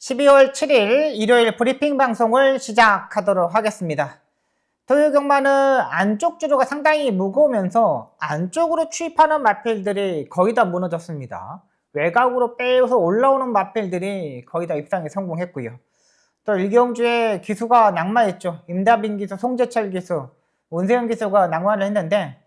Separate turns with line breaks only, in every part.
12월 7일 일요일 브리핑 방송을 시작하도록 하겠습니다. 토요 경마는 안쪽 주로가 상당히 무거우면서 안쪽으로 추입하는 마필들이 거의 다 무너졌습니다. 외곽으로 빼서 올라오는 마필들이 거의 다 입상에 성공했고요. 또 일경주의 기수가 낙마했죠. 임다빈 기수, 송재철 기수, 온세영 기수가 낙마를 했는데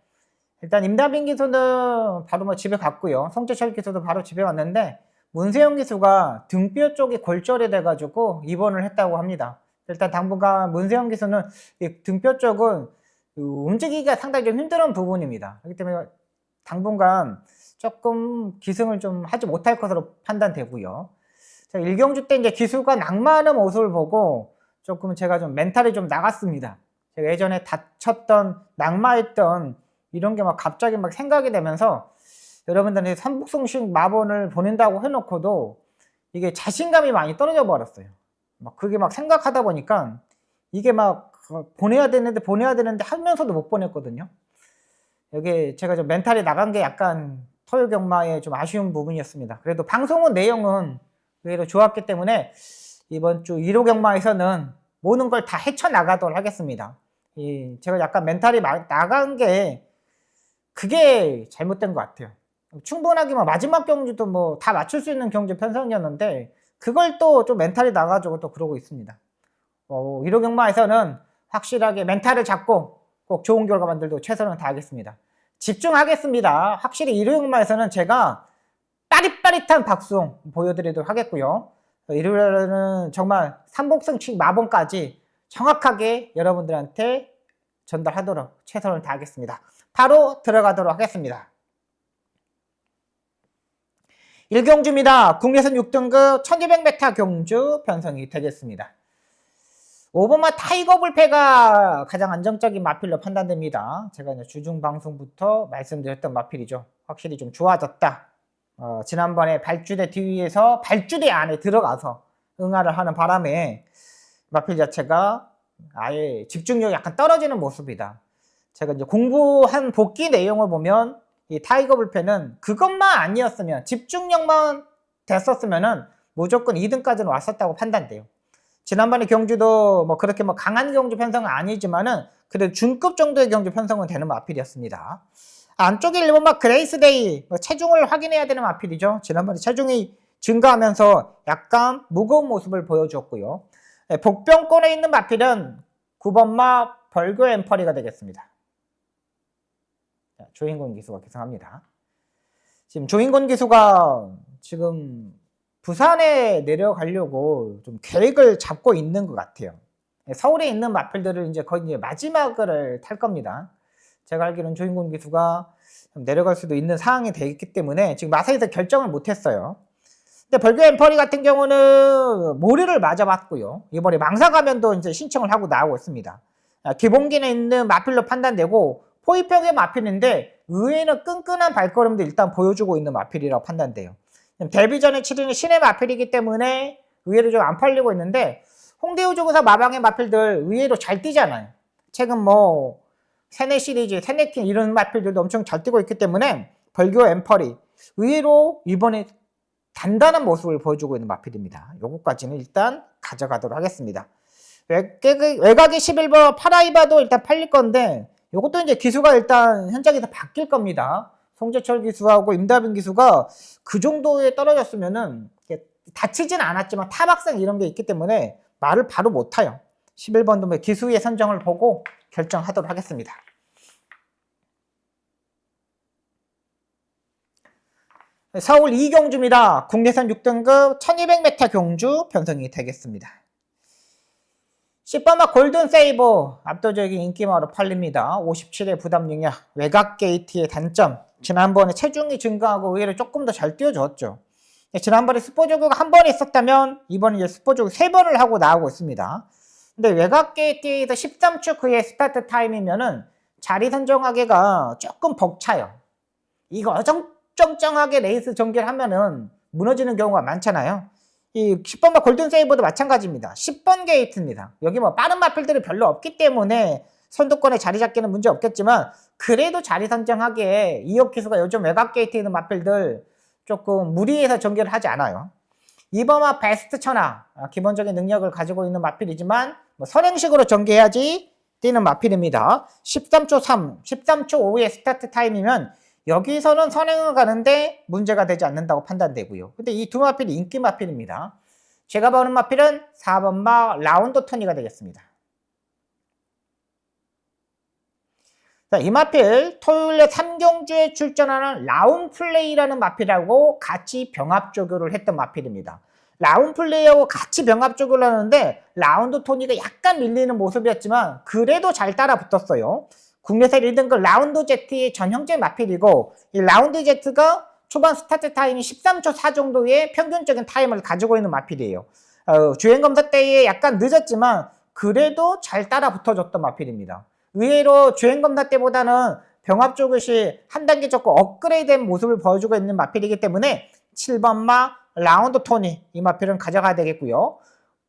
일단 임다빈 기수는 바로 집에 갔고요. 송재철 기수도 바로 집에 왔는데 문세영 기수가 등뼈 쪽이 골절이 돼가지고 입원을 했다고 합니다. 일단 당분간 문세영 기수는 이 등뼈 쪽은 움직이기가 상당히 좀 힘든 부분입니다. 그렇기 때문에 당분간 조금 기승을 좀 하지 못할 것으로 판단되고요. 일경주 때 이제 기수가 낙마하는 모습을 보고 조금 제가 좀 멘탈이 좀 나갔습니다. 제가 예전에 다쳤던, 낙마했던 이런 게 막 갑자기 막 생각이 되면서 여러분들한테 삼복승식 마본을 보낸다고 해놓고도 이게 자신감이 많이 떨어져 버렸어요. 막 그게 막 생각하다 보니까 이게 막 보내야 되는데 하면서도 못 보냈거든요. 여기 제가 좀 멘탈이 나간 게 약간 토요 경마의 좀 아쉬운 부분이었습니다. 그래도 방송은 내용은 의외로 좋았기 때문에 이번 주 1호 경마에서는 모든 걸 다 헤쳐나가도록 하겠습니다. 제가 약간 멘탈이 나간 게 그게 잘못된 것 같아요. 충분하게 마지막 경주도 다 맞출 수 있는 경주 편성이었는데 그걸 또 좀 멘탈이 나가지고 또 그러고 있습니다. 1호 경마에서는 확실하게 멘탈을 잡고 꼭 좋은 결과 만들도록 최선을 다하겠습니다. 집중하겠습니다. 확실히 1호 경마에서는 제가 빠릿빠릿한 박수홍 보여드리도록 하겠고요. 일요일에는 정말 삼복승칙 마본까지 정확하게 여러분들한테 전달하도록 최선을 다하겠습니다. 바로 들어가도록 하겠습니다. 1경주입니다. 국내선 6등급 1200m 경주 편성이 되겠습니다. 5번마 타이거 불패가 가장 안정적인 마필로 판단됩니다. 제가 이제 주중 방송부터 말씀드렸던 마필이죠. 확실히 좀 좋아졌다. 지난번에 발주대 뒤에서 발주대 안에 들어가서 응하를 하는 바람에 마필 자체가 아예 집중력이 약간 떨어지는 모습이다. 제가 이제 공부한 복귀 내용을 보면 이 타이거 불패는 그것만 아니었으면 집중력만 됐었으면은 무조건 2등까지는 왔었다고 판단돼요. 지난번에 경주도 그렇게 강한 경주 편성은 아니지만은 그래도 중급 정도의 경주 편성은 되는 마필이었습니다. 안쪽에 1번마 그레이스데이 체중을 확인해야 되는 마필이죠. 지난번에 체중이 증가하면서 약간 무거운 모습을 보여주었고요. 복병권에 있는 마필은 9번마 벌교 엠퍼리가 되겠습니다. 조인곤 기수가 계승합니다. 지금 조인곤 기수가 지금 부산에 내려가려고 좀 계획을 잡고 있는 것 같아요. 서울에 있는 마필들을 이제 거의 이제 마지막을 탈 겁니다. 제가 알기로는 조인곤 기수가 내려갈 수도 있는 상황이 되기 때문에 지금 마사에서 결정을 못했어요. 근데 벌교 엠퍼리 같은 경우는 모리를 맞아봤고요. 이번에 망사가면도 이제 신청을 하고 나오고 있습니다. 기본기는 있는 마필로 판단되고 포위평의 마필인데 의외는 끈끈한 발걸음도 일단 보여주고 있는 마필이라고 판단돼요. 데뷔 전에 치르는 신의 마필이기 때문에 의외로 좀 안 팔리고 있는데 홍대우조구사 마방의 마필들 의외로 잘 뛰잖아요. 최근 세네 시리즈, 세네킹 이런 마필들도 엄청 잘 뛰고 있기 때문에 벌교 엠퍼리 의외로 이번에 단단한 모습을 보여주고 있는 마필입니다. 요거까지는 일단 가져가도록 하겠습니다. 외곽의 11번 파라이바도 일단 팔릴 건데 요것도 이제 기수가 일단 현장에서 바뀔 겁니다. 송재철 기수하고 임다빈 기수가 그 정도에 떨어졌으면은 다치진 않았지만 타박상 이런 게 있기 때문에 말을 바로 못 타요. 11번도 기수의 선정을 보고 결정하도록 하겠습니다. 서울 2경주입니다. 국내선 6등급 1200m 경주 편성이 되겠습니다. 10번마 골든세이버 압도적인 인기마로 팔립니다. 57의 부담 능력, 외곽 게이트의 단점, 지난번에 체중이 증가하고 의외로 조금 더 잘 뛰어줬죠. 지난번에 스포조그가 한 번 있었다면 이번에 이제 스포조그 3번을 하고 나오고 있습니다. 근데 외곽 게이트에서 13초 그의 스타트 타임이면은 자리 선정하기가 조금 벅차요. 이거 어정쩡쩡하게 레이스 전개를 하면은 무너지는 경우가 많잖아요. 이 10번마 골든세이버도 마찬가지입니다. 10번 게이트입니다. 여기 빠른 마필들이 별로 없기 때문에 선두권에 자리 잡기는 문제 없겠지만 그래도 자리 선정하기에 이혁 기수가 요즘 외곽 게이트에 있는 마필들 조금 무리해서 전개를 하지 않아요. 2번마 베스트 천하. 기본적인 능력을 가지고 있는 마필이지만 뭐 선행식으로 전개해야지 뛰는 마필입니다. 13초 3, 13초 5의 스타트 타임이면 여기서는 선행을 가는데 문제가 되지 않는다고 판단되고요. 근데 이 두 마필이 인기 마필입니다. 제가 보는 마필은 4번마 라운드 토니가 되겠습니다. 자, 이 마필 토요일에 3경주에 출전하는 라운플레이라는 마필하고 같이 병합 조교를 했던 마필입니다. 라운플레이하고 같이 병합 조교를 하는데 라운드 토니가 약간 밀리는 모습이었지만 그래도 잘 따라 붙었어요. 국내에서 1등급 라운드 Z의 전형제 마필이고 이 라운드 Z가 초반 스타트 타임이 13초 4 정도의 평균적인 타임을 가지고 있는 마필이에요. 주행검사 때에 약간 늦었지만 그래도 잘 따라 붙어줬던 마필입니다. 의외로 주행검사 때보다는 병합 조교시 한 단계 조금 업그레이드된 모습을 보여주고 있는 마필이기 때문에 7번마 라운드 토니 이 마필은 가져가야 되겠고요.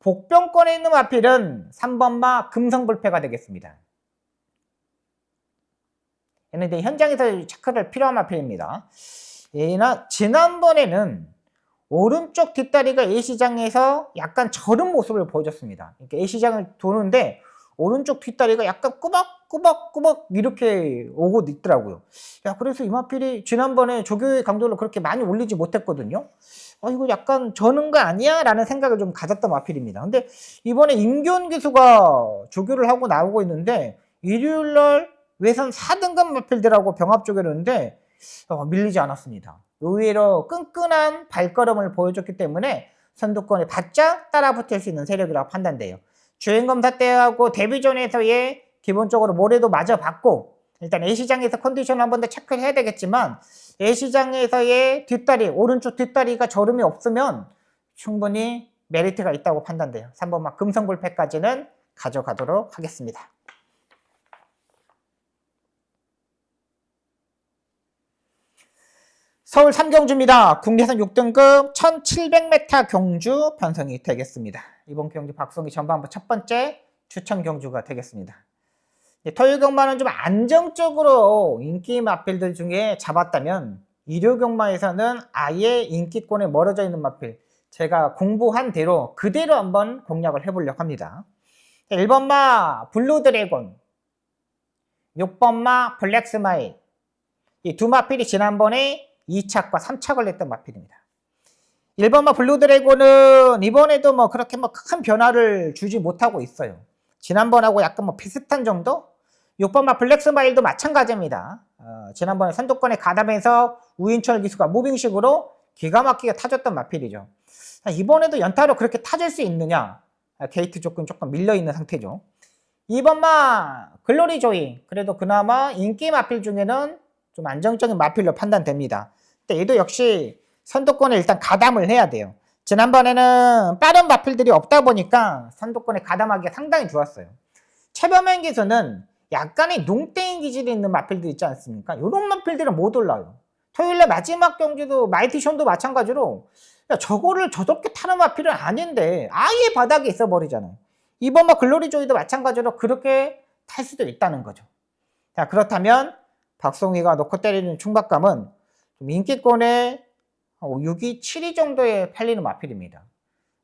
복병권에 있는 마필은 3번마 금성불패가 되겠습니다. 얘는 이제 현장에서 체크를 필요한 마필입니다. 얘나 지난번에는 오른쪽 뒷다리가 A시장에서 약간 저른 모습을 보여줬습니다. 이렇게 A시장을 도는데 오른쪽 뒷다리가 약간 꾸벅꾸벅꾸벅 이렇게 오고 있더라고요. 야, 그래서 이 마필이 지난번에 조교의 강도를 그렇게 많이 올리지 못했거든요. 이거 약간 저는 거 아니야? 라는 생각을 좀 가졌던 마필입니다. 근데 이번에 임교훈 기수가 조교를 하고 나오고 있는데 일요일날 외선 4등급 마필들하고 병합 조교를 했는데 밀리지 않았습니다. 의외로 끈끈한 발걸음을 보여줬기 때문에 선두권에 바짝 따라붙을 수 있는 세력이라고 판단돼요. 주행검사 때하고 데뷔전에서의 기본적으로 모래도 맞아봤고 일단 A시장에서 컨디션 한 번 더 체크를 해야 되겠지만 A시장에서의 뒷다리, 오른쪽 뒷다리가 저름이 없으면 충분히 메리트가 있다고 판단돼요. 3번마 금성불패까지는 가져가도록 하겠습니다. 서울 3경주입니다. 국내선 6등급 1700m 경주 편성이 되겠습니다. 이번 경주 박성희 전반부 첫 번째 추천 경주가 되겠습니다. 토요일 경마는 좀 안정적으로 인기 마필들 중에 잡았다면 일요 경마에서는 아예 인기권에 멀어져 있는 마필 제가 공부한 대로 그대로 한번 공략을 해보려고 합니다. 1번마 블루드래곤, 6번마 블랙스마일 이 두 마필이 지난번에 2착과 3착을 냈던 마필입니다. 1번마 블루드래곤은 이번에도 뭐 그렇게 뭐 큰 변화를 주지 못하고 있어요. 지난번하고 약간 뭐 비슷한 정도? 6번마 블랙스마일도 마찬가지입니다. 지난번에 선두권에 가담해서 우인철 기수가 무빙식으로 기가 막히게 타줬던 마필이죠. 이번에도 연타로 그렇게 타줄 수 있느냐? 게이트 조건 조금 밀려있는 상태죠. 2번마 글로리 조이 그래도 그나마 인기 마필 중에는 좀 안정적인 마필로 판단됩니다. 근데 얘도 역시 선두권에 일단 가담을 해야 돼요. 지난번에는 빠른 마필들이 없다 보니까 선두권에 가담하기가 상당히 좋았어요. 최범행 기수는 약간의 농땡이 기질이 있는 마필들 있지 않습니까? 이런 마필들은 못 올라요. 토요일날 마지막 경기도 마이티션도 마찬가지로 야, 저거를 저렇게 타는 마필은 아닌데 아예 바닥에 있어 버리잖아요. 이번 글로리 조이도 마찬가지로 그렇게 탈 수도 있다는 거죠. 자, 그렇다면 박송희가 놓고 때리는 충박감은 좀 인기권에 6위, 7위 정도에 팔리는 마필입니다.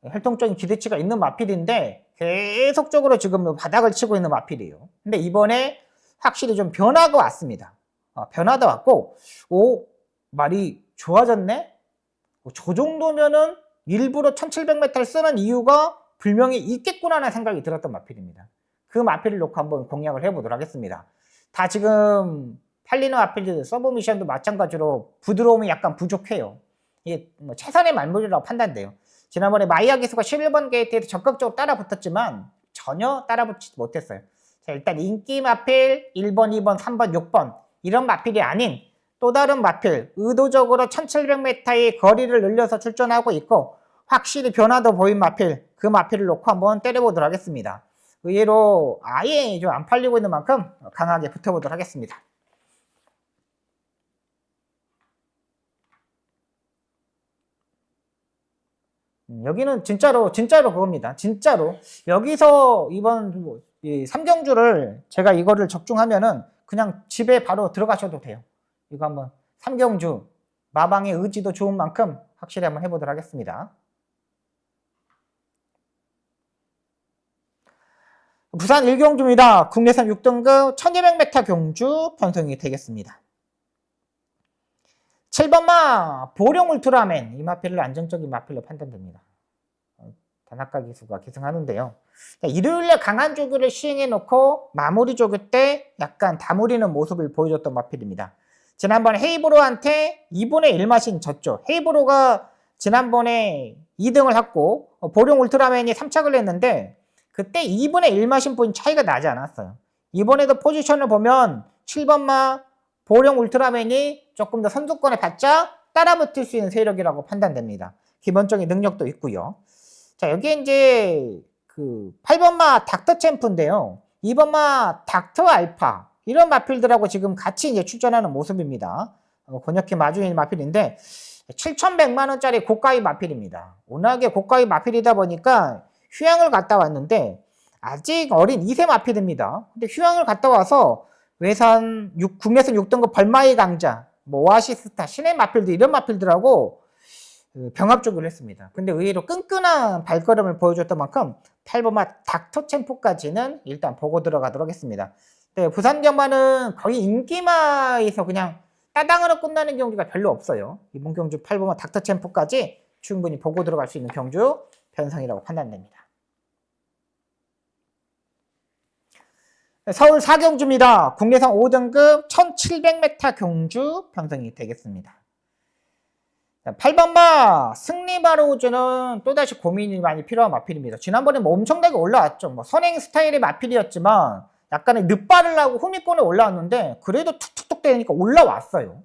활동적인 기대치가 있는 마필인데 계속적으로 지금 바닥을 치고 있는 마필이에요. 근데 이번에 확실히 좀 변화가 왔습니다. 변화도 왔고 말이 좋아졌네? 저 정도면은 일부러 1700m를 쓰는 이유가 분명히 있겠구나라는 생각이 들었던 마필입니다. 그 마필을 놓고 한번 공략을 해보도록 하겠습니다. 다 지금 팔리는 마필들 서브미션도 마찬가지로 부드러움이 약간 부족해요. 이게 뭐 최선의 말물이라고 판단돼요. 지난번에 마이아 기수가 11번 게이트에서 적극적으로 따라붙었지만 전혀 따라붙지 못했어요. 자, 일단 인기 마필 1번, 2번, 3번, 6번 이런 마필이 아닌 또 다른 마필 의도적으로 1700m의 거리를 늘려서 출전하고 있고 확실히 변화도 보인 마필 그 마필을 놓고 한번 때려보도록 하겠습니다. 의외로 아예 좀 안 팔리고 있는 만큼 강하게 붙어보도록 하겠습니다. 여기는 진짜로 그겁니다. 진짜로 여기서 이번 3경주를 제가 이거를 적중하면은 그냥 집에 바로 들어가셔도 돼요. 이거 한번 3경주 마방의 의지도 좋은 만큼 확실히 한번 해보도록 하겠습니다. 부산 1경주입니다. 국내선 6등급 1200m 경주 편성이 되겠습니다. 7번마 보령 울트라맨, 이 마필을 안정적인 마필로 판단됩니다. 단학가 기수가 기승하는데요. 일요일에 강한 조교를 시행해 놓고 마무리 조교 때 약간 다무리는 모습을 보여줬던 마필입니다. 지난번에 헤이브로한테 2분의 1마신 졌죠. 헤이브로가 지난번에 2등을 했고 보령 울트라맨이 3착을 했는데 그때 2분의 1마신 포인 차이가 나지 않았어요. 이번에도 포지션을 보면 7번마 보령 울트라맨이 조금 더 선두권에 바짝 따라붙을 수 있는 세력이라고 판단됩니다. 기본적인 능력도 있고요. 자, 여기에 이제 그 8번마 닥터 챔프인데요. 2번마 닥터 알파, 이런 마필들하고 지금 같이 이제 출전하는 모습입니다. 권혁희 마주인 마필인데 7,100만원짜리 고가의 마필입니다. 워낙에 고가의 마필이다 보니까 휴양을 갔다 왔는데 아직 어린 2세 마필입니다. 근데 휴양을 갔다 와서 외산 국내선 6등급 벌마의 강자, 뭐 오아시스타, 신의 마필들, 이런 마필들하고 병합조교를 했습니다. 근데 의외로 끈끈한 발걸음을 보여줬던 만큼 8번마 닥터 챔프까지는 일단 보고 들어가도록 하겠습니다. 네, 부산 경마는 거의 인기마에서 그냥 따당으로 끝나는 경주가 별로 없어요. 이번 경주 8번마 닥터 챔프까지 충분히 보고 들어갈 수 있는 경주 편성이라고 판단됩니다. 서울 4경주입니다. 국내선 5등급 1700m 경주 편성이 되겠습니다. 8번마 승리바로우즈는 또다시 고민이 많이 필요한 마필입니다. 지난번에 뭐 엄청나게 올라왔죠. 뭐 선행 스타일의 마필이었지만 약간의 늦발을 하고 후미권에 올라왔는데 그래도 툭툭툭 되니까 올라왔어요.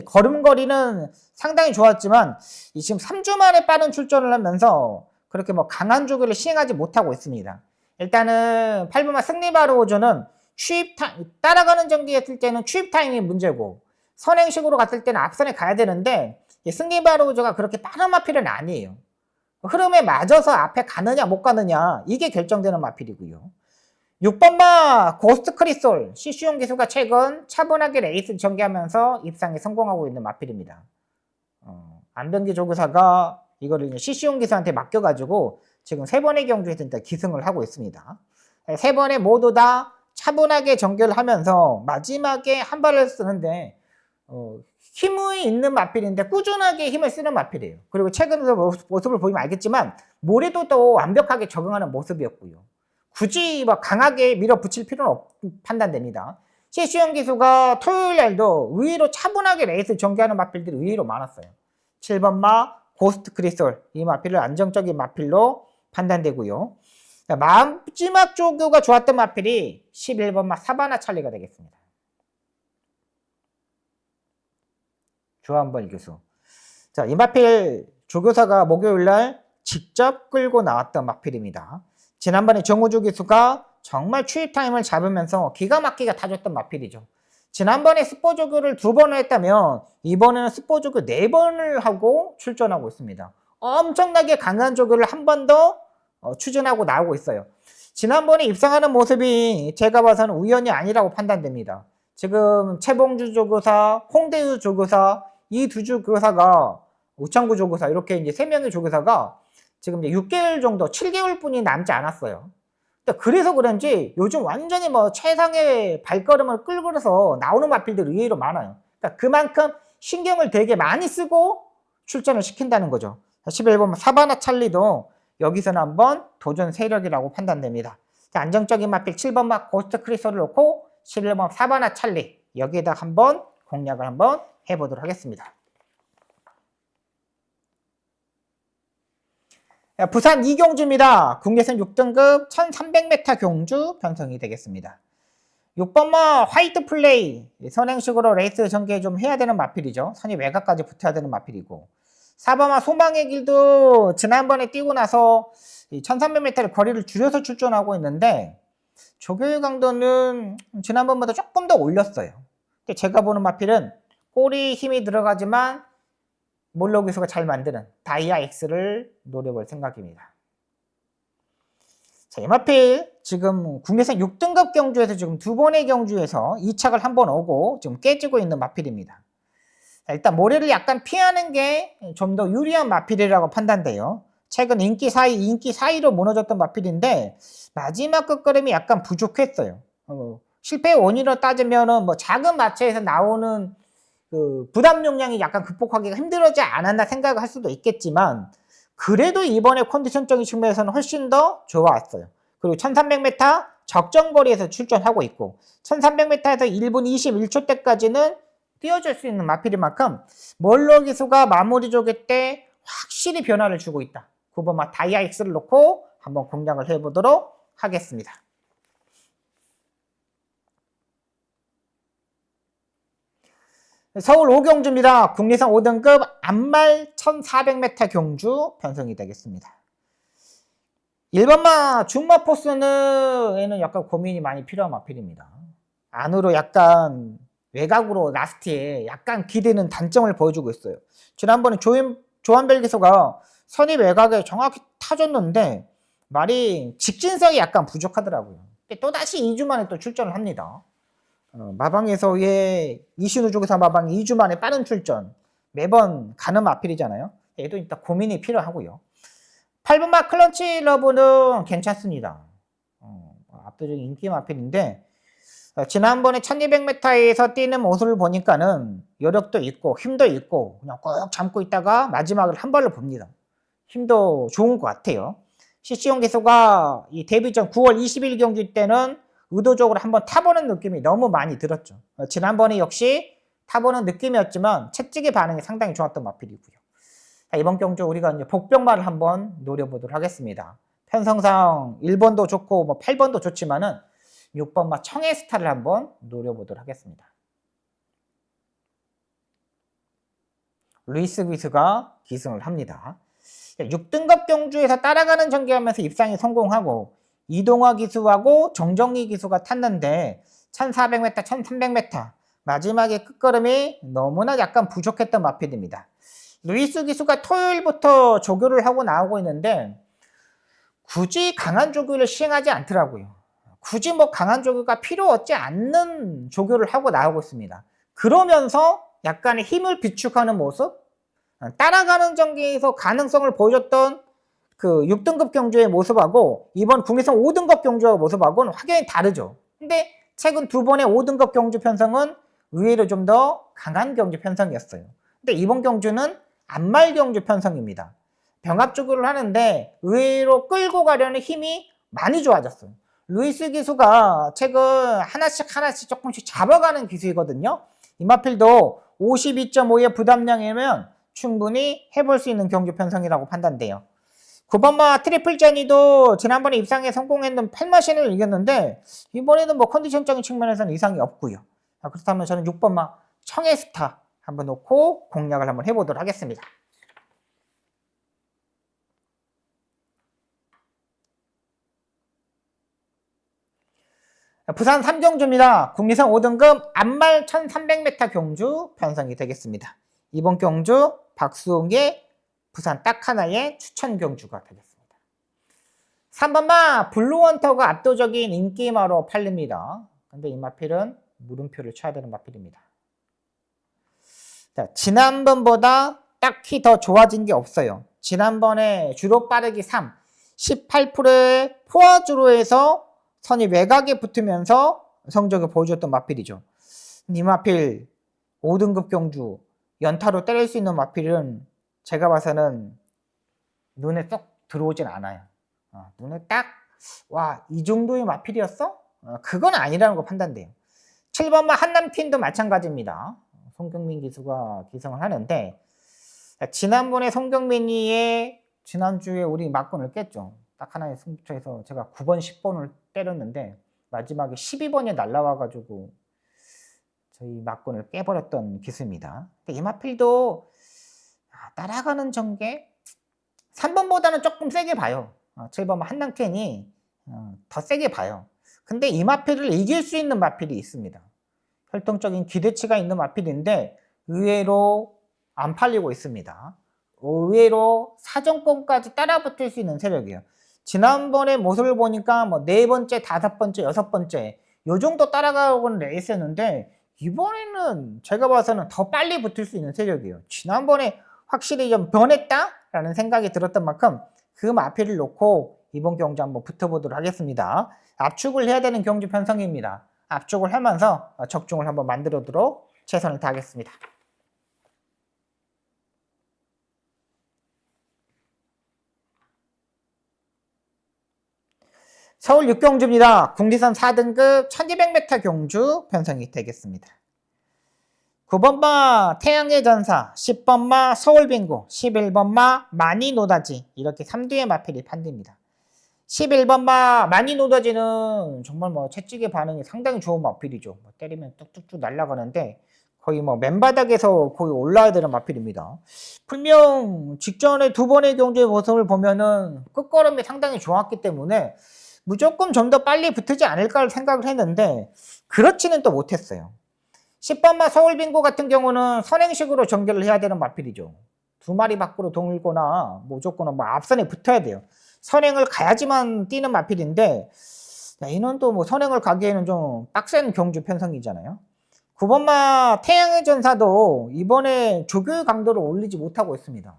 걸음걸이는 상당히 좋았지만 지금 3주 만에 빠른 출전을 하면서 그렇게 뭐 강한 조교를 시행하지 못하고 있습니다. 일단은 8번마 승리바로우즈는 따라가는 정비했을 때는 취입 타임이 문제고 선행식으로 갔을 때는 앞선에 가야 되는데 승리바로우즈가 그렇게 빠른 마필은 아니에요. 흐름에 맞아서 앞에 가느냐 못 가느냐, 이게 결정되는 마필이고요. 6번마 고스트 크리솔, CC용 기수가 최근 차분하게 레이스 전개하면서 입상에 성공하고 있는 마필입니다. 안병기 조교사가 이거를 이제 CC용 기수한테 맡겨가지고 지금 3번의 경주에서 일단 기승을 하고 있습니다. 3번에 모두 다 차분하게 전개를 하면서 마지막에 한 발을 쓰는데 힘이 있는 마필인데 꾸준하게 힘을 쓰는 마필이에요. 그리고 최근 모습을 보면 알겠지만 모래도 또 완벽하게 적응하는 모습이었고요. 굳이 막 강하게 밀어붙일 필요는 판단됩니다. CC용 기수가 토요일 날도 의외로 차분하게 레이스 전개하는 마필들이 의외로 많았어요. 7번마 고스트 크리솔, 이 마필을 안정적인 마필로 판단되고요. 마지막 조교가 좋았던 마필이 11번마 사바나 찰리가 되겠습니다. 조한벌 교수. 자, 이 마필 조교사가 목요일날 직접 끌고 나왔던 마필입니다. 지난번에 정우주 교수가 정말 추입 타임을 잡으면서 기가 막히게 타줬던 마필이죠. 지난번에 스포 조교를 2번을 했다면 이번에는 스포 조교 4번을 하고 출전하고 있습니다. 엄청나게 강한 조교를 한 번 더 추진하고 나오고 있어요. 지난번에 입상하는 모습이 제가 봐서는 우연이 아니라고 판단됩니다. 지금 최봉주 조교사, 홍대유 조교사, 이 두 조교사가 우창구 조교사, 이렇게 이제 3명의 조교사가 지금 이제 6개월 정도, 7개월 뿐이 남지 않았어요. 그래서 그런지 요즘 완전히 뭐 최상의 발걸음을 끌고서 나오는 마필들이 의외로 많아요. 그러니까 그만큼 신경을 되게 많이 쓰고 출전을 시킨다는 거죠. 11번 사바나 찰리도 여기서는 한번 도전 세력이라고 판단됩니다. 안정적인 마필 7번마 고스트 크리솔을 놓고 11번 사바나 찰리, 여기에다 한번 공략을 한번 해보도록 하겠습니다. 부산 2경주입니다. 국내선 6등급 1300m 경주 편성이 되겠습니다. 6번마 화이트 플레이, 선행식으로 레이스 전개 좀 해야 되는 마필이죠. 선이 외곽까지 붙어야 되는 마필이고, 4번마 소망의 길도 지난번에 뛰고 나서 1300m를 거리를 줄여서 출전하고 있는데 조교의 강도는 지난번보다 조금 더 올렸어요. 근데 제가 보는 마필은 꼬리 힘이 들어가지만 몰로 기수가 잘 만드는 다이아 X를 노려볼 생각입니다. 자, 이 마필 지금 국내선 6등급 경주에서 지금 2번의 경주에서 2착을 한 번 오고 지금 깨지고 있는 마필입니다. 자, 일단 모래를 약간 피하는 게 좀 더 유리한 마필이라고 판단돼요. 최근 인기 사이로 무너졌던 마필인데 마지막 끝걸음이 약간 부족했어요. 실패 원인으로 따지면은 뭐 작은 마체에서 나오는 그 부담 용량이 약간 극복하기가 힘들어지지 않았나 생각을 할 수도 있겠지만 그래도 이번에 컨디션적인 측면에서는 훨씬 더 좋아왔어요. 그리고 1300m 적정거리에서 출전하고 있고 1300m에서 1분 21초 때까지는 뛰어줄 수 있는 마필인 만큼 멀로 기수가 마무리 조개 때 확실히 변화를 주고 있다. 9번 다이아 X를 놓고 한번 공략을 해보도록 하겠습니다. 서울 5경주입니다. 국내선 5등급 안말 1400m 경주 편성이 되겠습니다. 1번마 중마 포스는 약간 고민이 많이 필요한 마필입니다. 안으로 약간 외곽으로 라스트에 약간 기대는 단점을 보여주고 있어요. 지난번에 조한벨 기수가 선입 외곽에 정확히 타줬는데 말이 직진성이 약간 부족하더라고요. 또다시 2주 만에 또 출전을 합니다. 마방에서의 이신우 쪽에서 마방 2주 만에 빠른 출전 매번 가는 마필이잖아요. 얘도 일단 고민이 필요하고요. 8번마 클런치 러브는 괜찮습니다. 압도적인 인기 마필인데 지난번에 1200m에서 뛰는 모습을 보니까는 여력도 있고 힘도 있고 그냥 꼭 참고 있다가 마지막을 한 발로 봅니다. 힘도 좋은 것 같아요. CC용 기수가 이 데뷔 전 9월 20일 경기 때는 의도적으로 한번 타보는 느낌이 너무 많이 들었죠. 지난번에 역시 타보는 느낌이었지만 채찍의 반응이 상당히 좋았던 마필이고요. 자, 이번 경주 우리가 이제 복병마를 한번 노려보도록 하겠습니다. 편성상 1번도 좋고 뭐 8번도 좋지만은 6번마 청해스타를 한번 노려보도록 하겠습니다. 루이스 기수가 기승을 합니다. 6등급 경주에서 따라가는 전개하면서 입상에 성공하고 이동화 기수하고 정정희 기수가 탔는데 1400m, 1300m 마지막에 끝걸음이 너무나 약간 부족했던 마필입니다. 루이스 기수가 토요일부터 조교를 하고 나오고 있는데 굳이 강한 조교를 시행하지 않더라고요. 굳이 뭐 강한 조교가 필요 없지 않는 조교를 하고 나오고 있습니다. 그러면서 약간의 힘을 비축하는 모습, 따라가는 전개에서 가능성을 보여줬던 그 6등급 경주의 모습하고 이번 국내선 5등급 경주의 모습하고는 확연히 다르죠. 근데 최근 두 번의 5등급 경주 편성은 의외로 좀 더 강한 경주 편성이었어요. 근데 이번 경주는 안말 경주 편성입니다. 병합 조교를 하는데 의외로 끌고 가려는 힘이 많이 좋아졌어요. 루이스 기수가 최근 하나씩 조금씩 잡아가는 기수이거든요. 이마필도 52.5의 부담량이면 충분히 해볼 수 있는 경주 편성이라고 판단돼요. 9번마 트리플 제니도 지난번에 입상에 성공했는 8마신을 이겼는데 이번에는 뭐 컨디션적인 측면에서는 이상이 없고요. 그렇다면 저는 6번마 청해스타 한번 놓고 공략을 한번 해보도록 하겠습니다. 부산 3경주입니다. 국내선 5등급 안말 1300m 경주 편성이 되겠습니다. 이번 경주 박수홍의 부산 딱 하나의 추천 경주가 되겠습니다. 3번마 블루원터가 압도적인 인기마로 팔립니다. 근데 이 마필은 물음표를 쳐야 되는 마필입니다. 자, 지난번보다 딱히 더 좋아진 게 없어요. 지난번에 주로 빠르기 3, 18%의 포화주로에서 선이 외곽에 붙으면서 성적을 보여줬던 마필이죠. 이 마필 5등급 경주 연타로 때릴 수 있는 마필은 제가 봐서는 눈에 쏙 들어오진 않아요. 눈에 딱 와, 이 정도의 마필이었어? 그건 아니라는 거 판단돼요. 7번마 한남퀸도 마찬가지입니다. 송경민 기수가 기성을 하는데 지난번에 송경민이의 지난주에 우리 막건을 깼죠. 딱 하나의 승부처에서 제가 9번, 10번을 때렸는데 마지막에 12번이 날라와가지고 저희 막건을 깨버렸던 기수입니다. 이 마필도 따라가는 전개 3번보다는 조금 세게 봐요. 7번 한남캔이 더 세게 봐요. 근데 이 마필을 이길 수 있는 마필이 있습니다. 혈통적인 기대치가 있는 마필인데 의외로 안 팔리고 있습니다. 의외로 사정권까지 따라붙을 수 있는 세력이에요. 지난번에 모습을 보니까 뭐 4번째, 5번째, 6번째 요 정도 따라가고는 레이스였는데 이번에는 제가 봐서는 더 빨리 붙을 수 있는 세력이에요. 지난번에 확실히 좀 변했다라는 생각이 들었던 만큼 그 마필을 놓고 이번 경주 한번 붙어보도록 하겠습니다. 압축을 해야 되는 경주 편성입니다. 압축을 하면서 적중을 한번 만들어도록 최선을 다하겠습니다. 서울 6경주입니다. 국리선 4등급 1200m 경주 편성이 되겠습니다. 9번마 태양의 전사, 10번마 서울빙고, 11번마 마니노다지 이렇게 3두의 마필이 판됩니다. 11번마 마니노다지는 정말 뭐 채찍의 반응이 상당히 좋은 마필이죠. 뭐 때리면 뚝뚝뚝 날아가는데 거의 뭐 맨바닥에서 거의 올라야 되는 마필입니다. 분명 직전에 두 번의 경주의 모습을 보면은 끝걸음이 상당히 좋았기 때문에 무조건 좀 더 빨리 붙지 않을까 생각을 했는데 그렇지는 또 못했어요. 10번마 서울빙고 같은 경우는 선행식으로 전개를 해야 되는 마필이죠. 두 마리 밖으로 돌거나 무조건 뭐 앞선에 붙어야 돼요. 선행을 가야지만 뛰는 마필인데 이는 또 뭐 선행을 가기에는 좀 빡센 경주 편성이잖아요. 9번마 태양의 전사도 이번에 조교의 강도를 올리지 못하고 있습니다.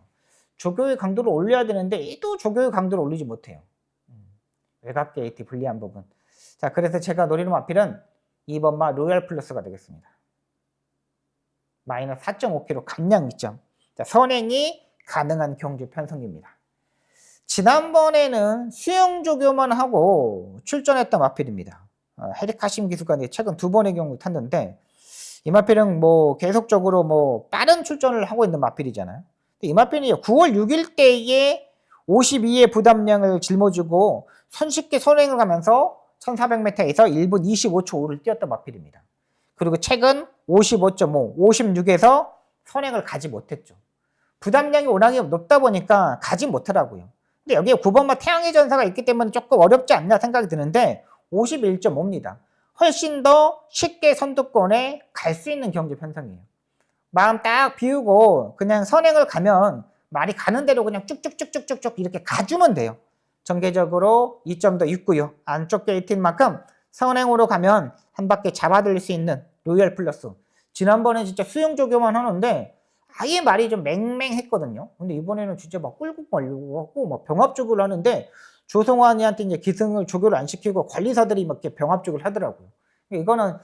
조교의 강도를 올려야 되는데 또 조교의 강도를 올리지 못해요. 외곽 게이트 불리한 부분. 자, 그래서 제가 노리는 마필은 2번마 로얄 플러스가 되겠습니다. 마이너스 4.5kg 감량 이점. 자, 선행이 가능한 경주 편성입니다. 지난번에는 수영 조교만 하고 출전했던 마필입니다. 헤리카심 기수관이 최근 두 번의 경우 탔는데 이 마필은 뭐 계속적으로 뭐 빠른 출전을 하고 있는 마필이잖아요. 이 마필이 9월 6일 때에 52의 부담량을 짊어지고 손쉽게 선행을 하면서 1400m에서 1분 25초 5를 뛰었던 마필입니다. 그리고 최근 55.5, 56에서 선행을 가지 못했죠. 부담량이 워낙에 높다 보니까 가지 못하더라고요. 근데 여기에 9번마 태양의 전사가 있기 때문에 조금 어렵지 않나 생각이 드는데 51.5입니다. 훨씬 더 쉽게 선두권에 갈 수 있는 경주 편성이에요. 마음 딱 비우고 그냥 선행을 가면 말이 가는 대로 그냥 쭉쭉쭉쭉쭉 이렇게 가주면 돼요. 전개적으로 2점 더 있고요. 안쪽 게이트인 만큼 선행으로 가면 한 바퀴 잡아들일 수 있는 로얄 플러스. 지난번에 진짜 수영 조교만 하는데 아예 말이 좀 맹맹했거든요. 근데 이번에는 진짜 막 끌고 가려고 하고 막 병합 조교를 하는데 조성환이한테 이제 기승을 조교를 안 시키고 관리사들이 막 이렇게 병합 조교를 하더라고요. 이거는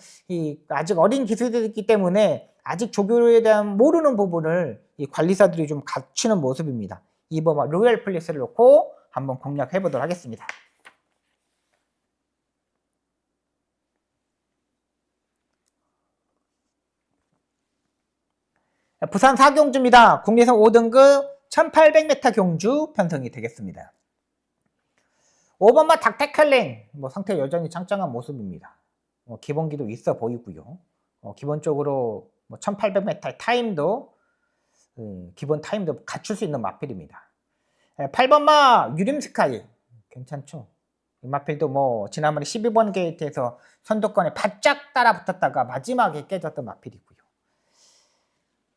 아직 어린 기술이기 때문에 아직 조교에 대한 모르는 부분을 이 관리사들이 좀 갖추는 모습입니다. 이번 로얄 플러스를 놓고 한번 공략해 보도록 하겠습니다. 부산 4경주입니다. 국리선 5등급 1800m 경주 편성이 되겠습니다. 5번마 닥테칼랭 뭐 상태 여전히 짱짱한 모습입니다. 기본기도 있어 보이고요. 기본적으로 뭐 1800m 타임도 기본 타임도 갖출 수 있는 마필입니다. 8번마 유림스카이 괜찮죠? 이 마필도 뭐 지난번에 12번 게이트에서 선두권에 바짝 따라 붙었다가 마지막에 깨졌던 마필이고요.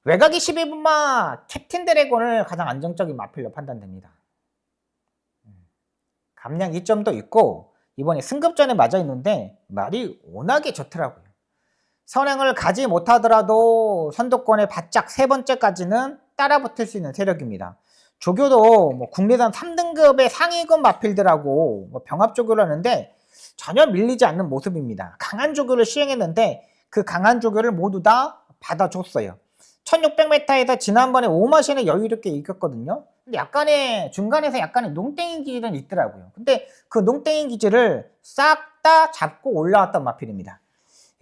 외곽이 12번마 캡틴 드래곤을 가장 안정적인 마필로 판단됩니다. 감량 2점도 있고 이번에 승급전에 맞아 있는데 말이 워낙에 좋더라고요. 선행을 가지 못하더라도 선두권에 바짝 세 번째까지는 따라붙을 수 있는 세력입니다. 조교도 뭐 국내산 3등급의 상위급 마필들하고 뭐 병합 조교를 하는데 전혀 밀리지 않는 모습입니다. 강한 조교를 시행했는데 그 강한 조교를 모두 다 받아줬어요. 1600m에서 지난번에 오마시는 여유롭게 이겼거든요. 근데 약간의 중간에서 약간의 농땡이 기질은 있더라고요. 근데 그 농땡이 기질을 싹 다 잡고 올라왔던 마필입니다.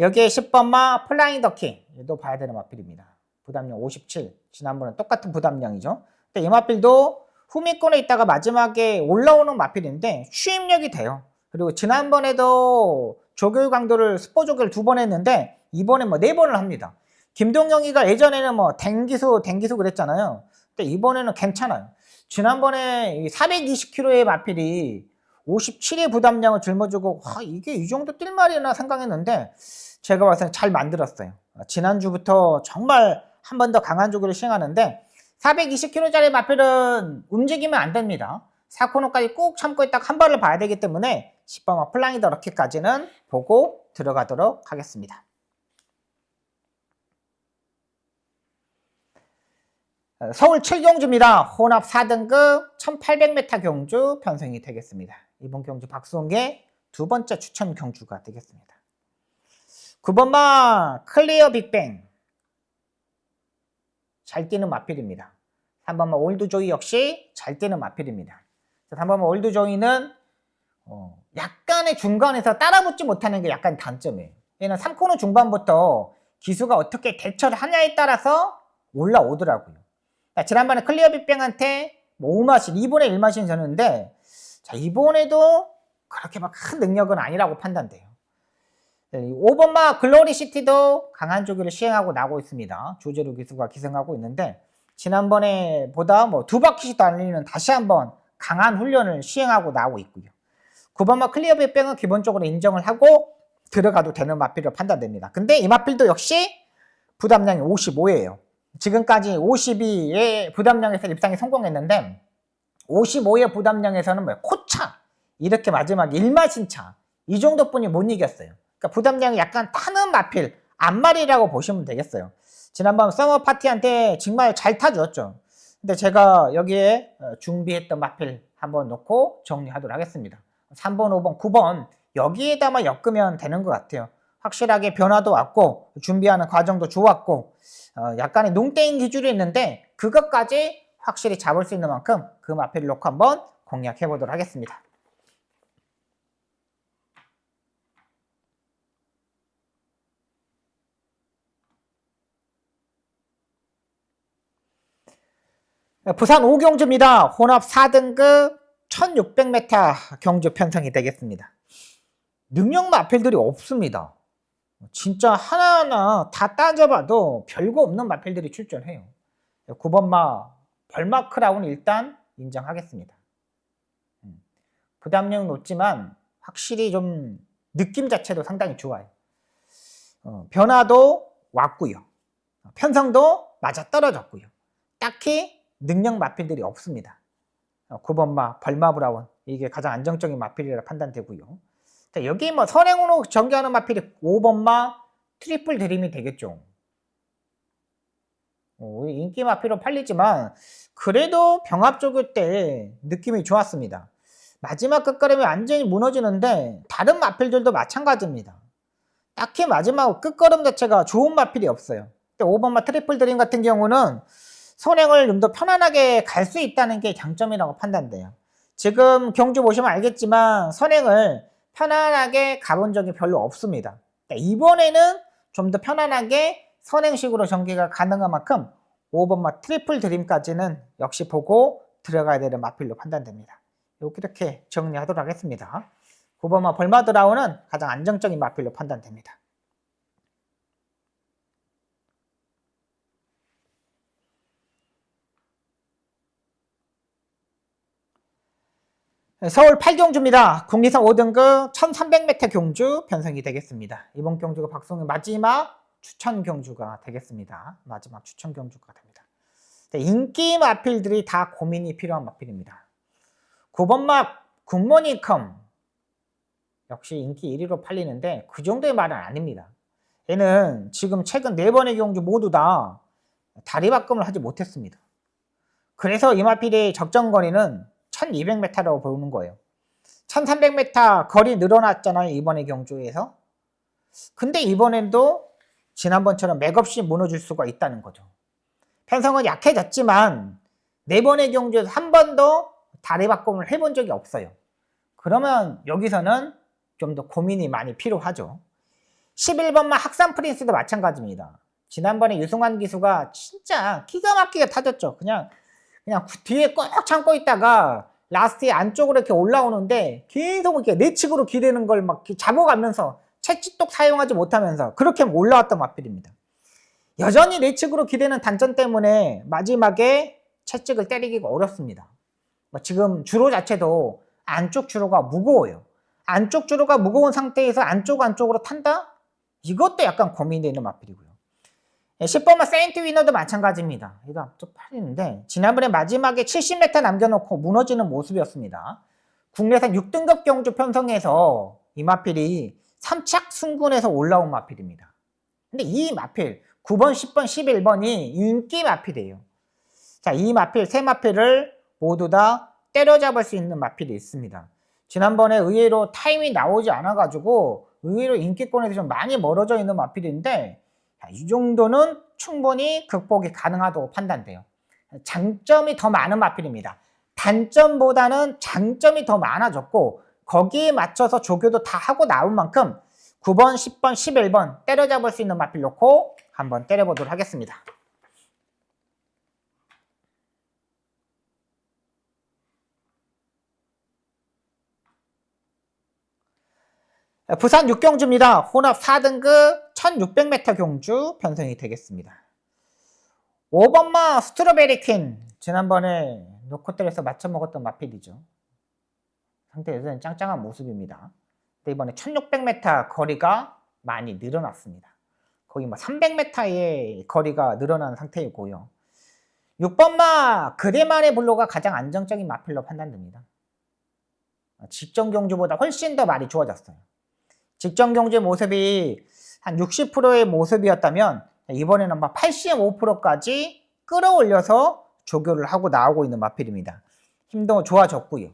여기에 10번마 플라잉 더킹 얘도 봐야 되는 마필입니다. 부담량 57. 지난번에 똑같은 부담량이죠. 근데 이 마필도 후미권에 있다가 마지막에 올라오는 마필인데 추임력이 돼요. 그리고 지난번에도 조교 강도를 스포 조교를 2번 했는데 이번에 뭐 4번을 합니다. 김동영이가 예전에는 뭐 댕기수 그랬잖아요. 근데 이번에는 괜찮아요. 지난번에 420kg의 마필이 57의 부담량을 짊어지고 이게 이 정도 뛸 말이나 생각했는데 제가 봐서 잘 만들었어요. 지난주부터 정말 한 번 더 강한 조교를 시행하는데 420kg짜리 마필은 움직이면 안 됩니다. 4코너까지 꼭 참고 있다가 한 발을 봐야 되기 때문에 10번 플라잉 더 럭키까지는 보고 들어가도록 하겠습니다. 서울 7경주입니다. 혼합 4등급 1800m 경주 편성이 되겠습니다. 이번 경주 박수홍의 두 번째 추천 경주가 되겠습니다. 9번마 클리어 빅뱅 잘 뛰는 마필입니다. 3번마 올드조이 역시 잘 뛰는 마필입니다. 3번마 올드조이는 약간의 중간에서 따라붙지 못하는 게 약간 단점이에요. 얘는 3코너 중반부터 기수가 어떻게 대처를 하냐에 따라서 올라오더라고요. 지난번에 클리어 빅뱅한테 5마신, 2분의 1마신 졌는데 자, 이번에도 그렇게 막 큰 능력은 아니라고 판단돼요. 5번마 글로리시티도 강한 조기를 시행하고 나오고 있습니다. 조재루 기수가 기승하고 있는데 지난번에 보다 뭐 2바퀴씩도 안 걸리는 다시 한번 강한 훈련을 시행하고 나오고 있고요. 9번마 클리어 빅뱅은 기본적으로 인정을 하고 들어가도 되는 마필로 판단됩니다. 근데 이 마필도 역시 부담량이 55예요. 지금까지 52의 부담량에서 입상에 성공했는데 55의 부담량에서는 뭐 코차 이렇게 마지막에 1마신차 이 정도뿐이 못 이겼어요. 그러니까 부담량이 약간 타는 마필 앞말이라고 보시면 되겠어요. 지난번 서머 파티한테 정말 잘 타주었죠. 근데 제가 여기에 준비했던 마필 한번 놓고 정리하도록 하겠습니다. 3번, 5번, 9번 여기에다만 엮으면 되는 것 같아요. 확실하게 변화도 왔고 준비하는 과정도 좋았고 약간의 농땡 기준이 있는데 그것까지 확실히 잡을 수 있는 만큼 그 마필을 놓고 한번 공략해 보도록 하겠습니다. 부산 5경주입니다. 혼합 4등급 1600m 경주 편성이 되겠습니다. 능력 마필들이 없습니다. 진짜 하나하나 다 따져봐도 별거 없는 마필들이 출전해요. 9번마 벌마크라운 일단 인정하겠습니다. 부담력은 높지만 확실히 좀 느낌 자체도 상당히 좋아요. 변화도 왔고요. 편성도 맞아떨어졌고요. 딱히 능력 마필들이 없습니다. 9번마 벌마브라운 이게 가장 안정적인 마필이라 판단되고요. 자, 여기 뭐 선행으로 전개하는 마필이 5번마 트리플 드림이 되겠죠. 인기 마필로 팔리지만 그래도 병합 쪽일 때 느낌이 좋았습니다. 마지막 끝걸음이 완전히 무너지는데 다른 마필들도 마찬가지입니다. 딱히 마지막 끝걸음 자체가 좋은 마필이 없어요. 5번마 트리플 드림 같은 경우는 선행을 좀 더 편안하게 갈 수 있다는 게 장점이라고 판단돼요. 지금 경주 보시면 알겠지만 선행을 편안하게 가본 적이 별로 없습니다. 이번에는 좀 더 편안하게 선행식으로 전개가 가능한 만큼 5번마 트리플 드림까지는 역시 보고 들어가야 되는 마필로 판단됩니다. 이렇게 정리하도록 하겠습니다. 9번마 벌마드라운은 가장 안정적인 마필로 판단됩니다. 서울 8경주입니다. 국리선 5등급 1300m 경주 편성이 되겠습니다. 이번 경주가 박성의 마지막 추천 경주가 되겠습니다. 마지막 추천 경주가 됩니다. 인기 마필들이 다 고민이 필요한 마필입니다. 9번마 굿모닝컴 역시 인기 1위로 팔리는데 그 정도의 말은 아닙니다. 얘는 지금 최근 4번의 경주 모두 다 다리바꿈을 하지 못했습니다. 그래서 이 마필의 적정 거리는 1200m라고 보는 거예요. 1300m 거리 늘어났잖아요. 이번에 경주에서. 근데 이번에도 지난번처럼 맥없이 무너질 수가 있다는 거죠. 편성은 약해졌지만 4번의 경주에서 한 번도 다리바꿈을 해본 적이 없어요. 그러면 여기서는 좀 더 고민이 많이 필요하죠. 11번마 학산 프린스도 마찬가지입니다. 지난번에 유승환 기수가 진짜 기가 막히게 타졌죠. 그냥 뒤에 꼭 참고 있다가 라스트에 안쪽으로 이렇게 올라오는데 계속 이렇게 내측으로 기대는 걸 막 잡아가면서 채찍독 사용하지 못하면서 그렇게 올라왔던 마필입니다. 여전히 내측으로 기대는 단점 때문에 마지막에 채찍을 때리기가 어렵습니다. 지금 주로 자체도 안쪽 주로가 무거워요. 안쪽 주로가 무거운 상태에서 안쪽으로 탄다? 이것도 약간 고민되는 마필이고요. 10번마 세인트 위너도 마찬가지입니다. 이거 앞쪽 팔리는데 지난번에 마지막에 70m 남겨놓고 무너지는 모습이었습니다. 국내산 6등급 경주 편성에서 이 마필이 3착 순군에서 올라온 마필입니다. 근데 이 마필 9번, 10번, 11번이 인기 마필이에요. 자, 이 마필, 세 마필을 모두 다 때려잡을 수 있는 마필이 있습니다. 지난번에 의외로 타임이 나오지 않아가지고 의외로 인기권에서 좀 많이 멀어져 있는 마필인데 이 정도는 충분히 극복이 가능하다고 판단돼요. 장점이 더 많은 마필입니다. 단점보다는 장점이 더 많아졌고 거기에 맞춰서 조교도 다 하고 나온 만큼 9번, 10번, 11번 때려잡을 수 있는 마필 놓고 한번 때려보도록 하겠습니다. 부산 6경주입니다. 혼합 4등급 1600m 경주 편성이 되겠습니다. 5번마 스트로베리 퀸. 지난번에 노코텔에서 맞춰 먹었던 마필이죠. 상태 여전히 짱짱한 모습입니다. 근데 이번에 1600m 거리가 많이 늘어났습니다. 거의 뭐 300m의 거리가 늘어난 상태이고요. 6번마 그대만의 블로가 가장 안정적인 마필로 판단됩니다. 직전 경주보다 훨씬 더 많이 좋아졌어요. 직전 경주의 모습이 한 60%의 모습이었다면 이번에는 막 85%까지 끌어올려서 조교를 하고 나오고 있는 마필입니다. 힘도 좋아졌고요.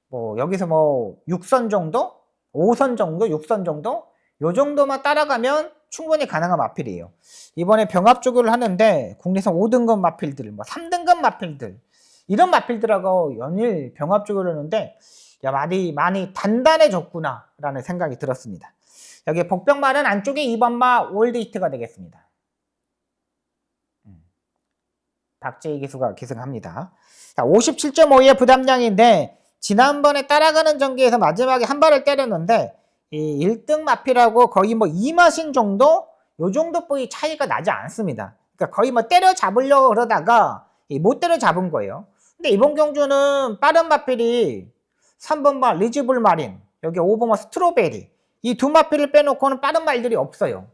뭐 여기서 뭐 6선 정도? 5선 정도? 6선 정도? 요 정도만 따라가면 충분히 가능한 마필이에요. 이번에 병합 조교를 하는데 국내선 5등급 마필들, 뭐 3등급 마필들 이런 마필들하고 연일 병합 조교를 하는데 야, 많이 단단해졌구나 라는 생각이 들었습니다. 여기 복병마는 안쪽에 2번마 올드 히트가 되겠습니다. 박재희 기수가 기승합니다. 57.5의 부담량인데 지난번에 따라가는 전기에서 마지막에 한 발을 때렸는데 이 1등 마필하고 거의 뭐 2마신 정도? 요 정도 뿐이 차이가 나지 않습니다. 그러니까 거의 뭐 때려잡으려고 그러다가 못 때려잡은 거예요. 근데 이번 경주는 빠른 마필이 3번마 리즈블 마린, 여기 5번마 스트로베리 이 두 마필을 빼놓고는 빠른 말들이 없어요.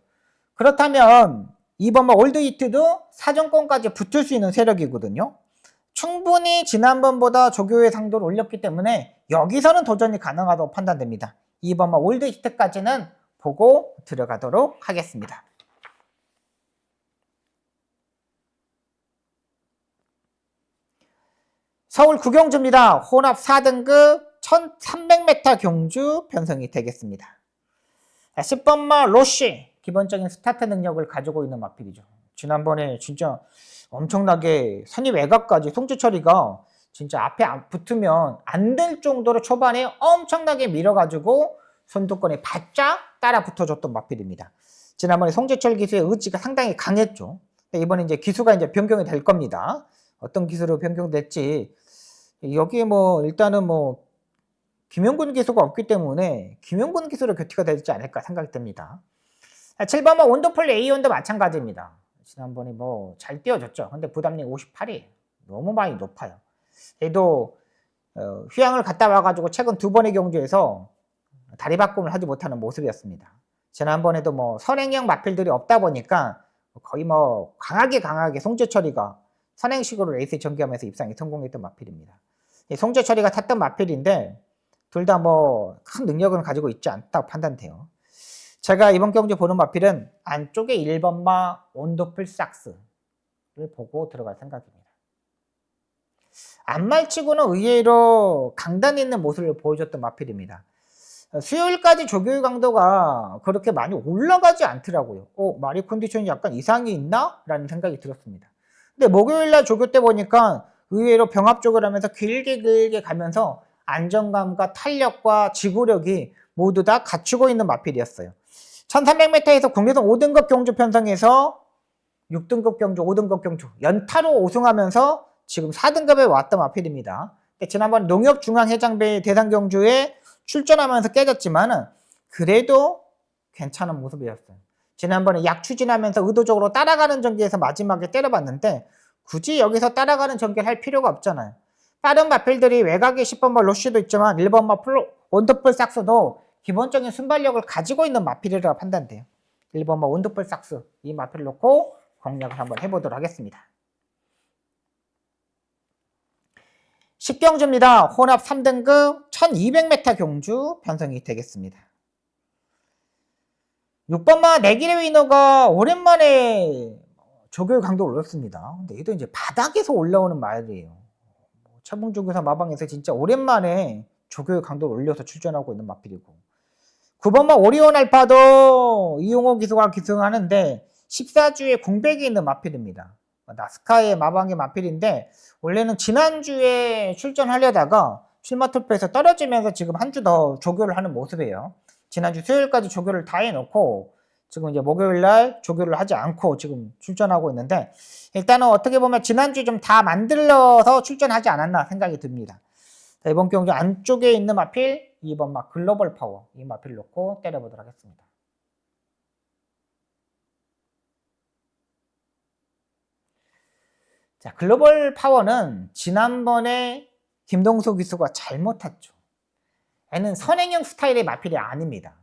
그렇다면 2번마 올드 히트도 사정권까지 붙을 수 있는 세력이거든요. 충분히 지난번보다 조교의 상도를 올렸기 때문에 여기서는 도전이 가능하다고 판단됩니다. 2번마 올드 히트까지는 보고 들어가도록 하겠습니다. 서울 구경주입니다. 혼합 4등급 1300m 경주 편성이 되겠습니다. 10번마 로시, 기본적인 스타트 능력을 가지고 있는 마필이죠. 지난번에 진짜 엄청나게 선입 외곽까지 송주 처리가 진짜 앞에 붙으면 안 될 정도로 초반에 엄청나게 밀어가지고 선두권에 바짝 따라 붙어줬던 마필입니다. 지난번에 송재철 기수의 의지가 상당히 강했죠. 이번에 이제 기수가 이제 변경이 될 겁니다. 어떤 기수로 변경될지 여기에 뭐 일단은 뭐 김영군 기수가 없기 때문에 김영군 기수로 교체가 되지 않을까 생각이 듭니다. 7번은 원더풀 A원도 마찬가지입니다. 지난번에 뭐 잘 띄워줬죠. 근데 부담량 58이에요. 너무 많이 높아요. 얘도 휴양을 갔다 와가지고 최근 2번의 경주에서 다리 바꿈을 하지 못하는 모습이었습니다. 지난번에도 뭐 선행형 마필들이 없다 보니까 거의 뭐 강하게 송재철이가 선행식으로 레이스 전개하면서 입상에 성공했던 마필입니다. 송재철이가 탔던 마필인데 둘 다 뭐 큰 능력은 가지고 있지 않다고 판단돼요. 제가 이번 경주 보는 마필은 안쪽에 1번마 온도풀 삭스를 보고 들어갈 생각입니다. 안말치고는 의외로 강단 있는 모습을 보여줬던 마필입니다. 수요일까지 조교의 강도가 그렇게 많이 올라가지 않더라고요. 마리 컨디션이 약간 이상이 있나? 라는 생각이 들었습니다. 근데 목요일날 조교 때 보니까 의외로 병합 조교를 하면서 길게 가면서 안정감과 탄력과 지구력이 모두 다 갖추고 있는 마필이었어요. 1300m에서 국내선 5등급 경주 편성에서 6등급 경주, 5등급 경주 연타로 우승하면서 지금 4등급에 왔던 마필입니다. 지난번 농협중앙해장배 대상 경주에 출전하면서 깨졌지만은 그래도 괜찮은 모습이었어요. 지난번에 약 추진하면서 의도적으로 따라가는 전기에서 마지막에 때려봤는데 굳이 여기서 따라가는 전기를 할 필요가 없잖아요. 다른 마필들이 외곽에 10번마 로시도 있지만 1번마 원더풀 삭스도 기본적인 순발력을 가지고 있는 마필이라고 판단돼요. 1번마 원더풀 삭스 이 마필을 놓고 공략을 한번 해보도록 하겠습니다. 10경주입니다. 혼합 3등급 1200m 경주 편성이 되겠습니다. 6번마 내기의 위너가 오랜만에 조교의 강도를 올렸습니다. 근데 얘도 이제 바닥에서 올라오는 말이에요. 차봉조교사 마방에서 진짜 오랜만에 조교의 강도를 올려서 출전하고 있는 마필이고, 9번마 오리온 알파도 이용호 기수가 기승하는데 14주에 공백이 있는 마필입니다. 나스카의 마방의 마필인데 원래는 지난주에 출전하려다가 출마 투표에서 떨어지면서 지금 한 주 더 조교를 하는 모습이에요. 지난주 수요일까지 조교를 다 해놓고 지금 이제 목요일날 조교를 하지 않고 지금 출전하고 있는데, 일단은 어떻게 보면 지난주 좀 다 만들어서 출전하지 않았나 생각이 듭니다. 자, 이번 경주 안쪽에 있는 마필 2번 막 글로벌 파워, 이 마필 놓고 때려보도록 하겠습니다. 자, 글로벌 파워는 지난번에 김동수 기수가 잘못 탔죠. 얘는 선행형 스타일의 마필이 아닙니다.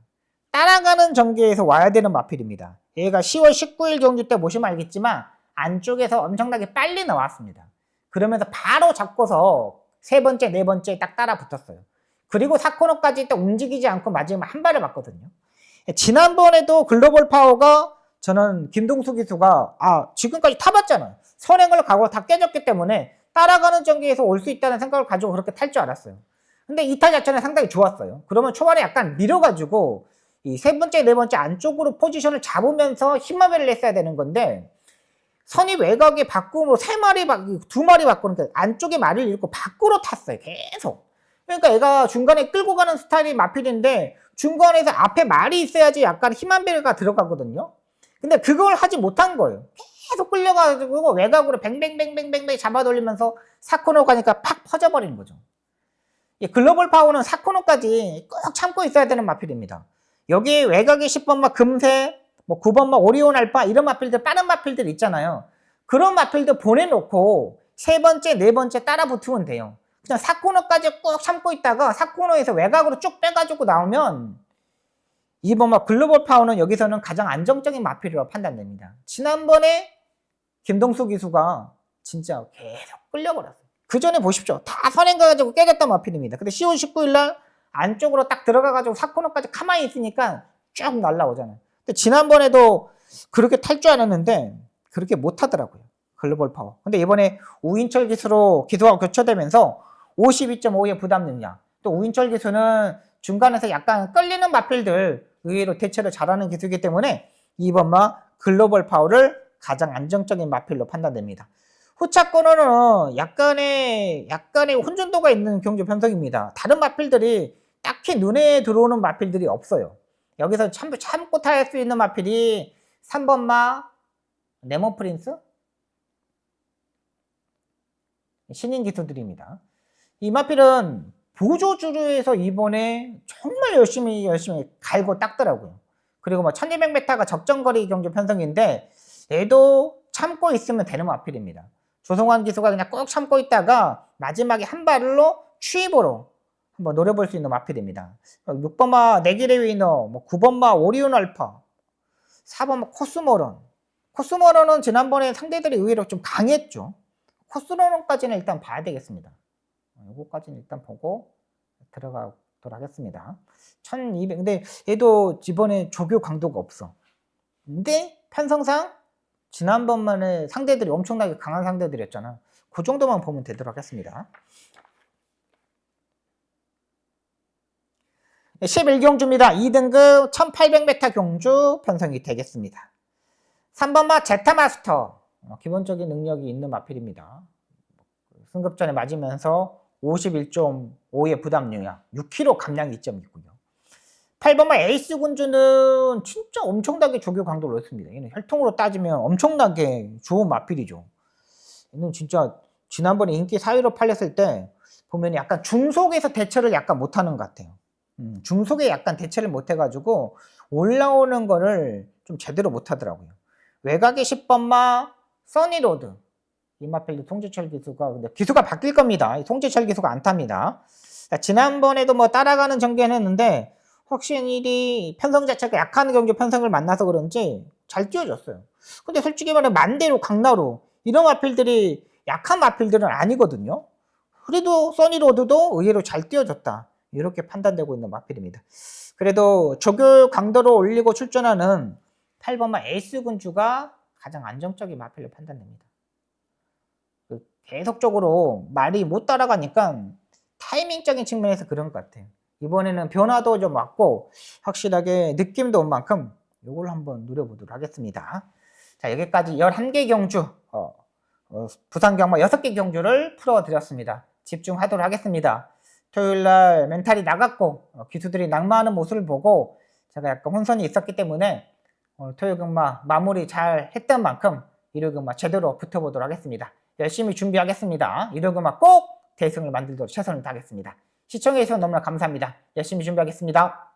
따라가는 전개에서 와야 되는 마필입니다. 얘가 10월 19일 경주 때 보시면 알겠지만 안쪽에서 엄청나게 빨리 나왔습니다. 그러면서 바로 잡고서 세 번째, 네 번째 딱 따라 붙었어요. 그리고 4코너까지 또 움직이지 않고 마지막 한 발을 맞거든요. 지난번에도 글로벌 파워가 저는 김동수 기수가 지금까지 타봤잖아요. 선행을 가고 다 깨졌기 때문에 따라가는 전개에서 올 수 있다는 생각을 가지고 그렇게 탈 줄 알았어요. 근데 이 타 자체는 상당히 좋았어요. 그러면 초반에 약간 밀어가지고 이 세 번째, 네 번째 안쪽으로 포지션을 잡으면서 힘마벨을 했어야 되는 건데, 선이 외곽에 바꿈으로 두 마리 바꾸니까 안쪽에 말을 잃고 밖으로 탔어요. 계속. 그러니까 얘가 중간에 끌고 가는 스타일이 마필인데 중간에서 앞에 말이 있어야지 약간 힘마벨가 들어가거든요. 근데 그걸 하지 못한 거예요. 계속 끌려가지고 외곽으로 뱅뱅뱅뱅뱅뱅 잡아돌리면서 4코너 가니까 팍 퍼져버리는 거죠. 글로벌 파워는 4코너까지 꼭 참고 있어야 되는 마필입니다. 여기 외곽에 10번마 금세, 9번마 오리온 알파 이런 마필들, 빠른 마필들 있잖아요. 그런 마필들 보내놓고 세 번째, 네 번째 따라 붙으면 돼요. 그냥 4코너까지 꼭 참고 있다가 4코너에서 외곽으로 쭉 빼가지고 나오면 2번마 글로벌 파워는 여기서는 가장 안정적인 마필이라고 판단됩니다. 지난번에 김동수 기수가 진짜 계속 끌려버렸어요. 그 전에 보십시오. 다 선행 가가지고 깨졌던 마필입니다. 근데 10월 19일 날 안쪽으로 딱 들어가가지고 4코너까지 가만히 있으니까 쭉 날라오잖아요. 근데 지난번에도 그렇게 탈 줄 알았는데 그렇게 못 타더라고요. 글로벌 파워. 근데 이번에 우인철 기수로 기수가 교체되면서 52.5의 부담 능력. 또 우인철 기수는 중간에서 약간 끌리는 마필들 의외로 대처를 잘하는 기수이기 때문에 2번마 글로벌 파워를 가장 안정적인 마필로 판단됩니다. 후차 코너는 약간의 혼전도가 있는 경주 편성입니다. 다른 마필들이 딱히 눈에 들어오는 마필들이 없어요. 여기서 참고 탈 수 있는 마필이 3번마 네모 프린스, 신인 기수들입니다. 이 마필은 보조주류에서 이번에 정말 열심히 갈고 닦더라고요. 그리고 1200m가 적정거리 경주 편성인데 얘도 참고 있으면 되는 마필입니다. 조성환 기수가 그냥 꼭 참고 있다가 마지막에 한 발로 추입으로 한번 노려볼 수 있는 마필입니다. 6번마 네기레 위너, 9번마 오리온 알파, 4번마 코스모런. 코스모런은 지난번에 상대들이 의외로 좀 강했죠. 코스모런까지는 일단 봐야 되겠습니다. 이거까지는 일단 보고 들어가도록 하겠습니다. 1200. 근데 얘도 이번에 조교 강도가 없어. 근데 편성상 지난번만에 상대들이 엄청나게 강한 상대들이었잖아. 그 정도만 보면 되도록 하겠습니다. 11경주입니다. 2등급 1800m 경주 편성이 되겠습니다. 3번마 제타마스터. 기본적인 능력이 있는 마필입니다. 승급전에 맞으면서 51.5의 부담 능력, 6kg 감량 이점이 있고요. 8번마 에이스 군주는 진짜 엄청나게 조교 강도를 넣습니다. 얘는 혈통으로 따지면 엄청나게 좋은 마필이죠. 얘는 진짜 지난번에 인기 4위로 팔렸을 때 보면 약간 중속에서 대처를 약간 못하는 것 같아요. 중속에 약간 대처를 못해가지고 올라오는 거를 좀 제대로 못하더라고요. 외곽의 10번마 써니로드. 이 마필도 송재철 기수가, 근데 기수가 바뀔 겁니다. 송재철 기수가 안 탑니다. 지난번에도 따라가는 전개는 했는데 확실히 편성 자체가 약한 경주 편성을 만나서 그런지 잘 띄워줬어요. 근데 솔직히 말해 만대로, 강나루 이런 마필들이 약한 마필들은 아니거든요. 그래도 써니로드도 의외로 잘 띄워줬다. 이렇게 판단되고 있는 마필입니다. 그래도 조교 강도를 올리고 출전하는 8번마 에이스 군주가 가장 안정적인 마필로 판단됩니다. 계속적으로 말이 못 따라가니까 타이밍적인 측면에서 그런 것 같아요. 이번에는 변화도 좀 왔고 확실하게 느낌도 온 만큼 요걸 한번 누려보도록 하겠습니다. 자, 여기까지 11개 경주, 부산 경마 6개 경주를 풀어드렸습니다. 집중하도록 하겠습니다. 토요일날 멘탈이 나갔고 기수들이 낙마하는 모습을 보고 제가 약간 혼선이 있었기 때문에 오늘 토요일 경마 마무리 잘 했던 만큼 일요일 경마 제대로 붙어보도록 하겠습니다. 열심히 준비하겠습니다. 일요일 경마 꼭 대승을 만들도록 최선을 다하겠습니다. 시청해주셔서 너무나 감사합니다. 열심히 준비하겠습니다.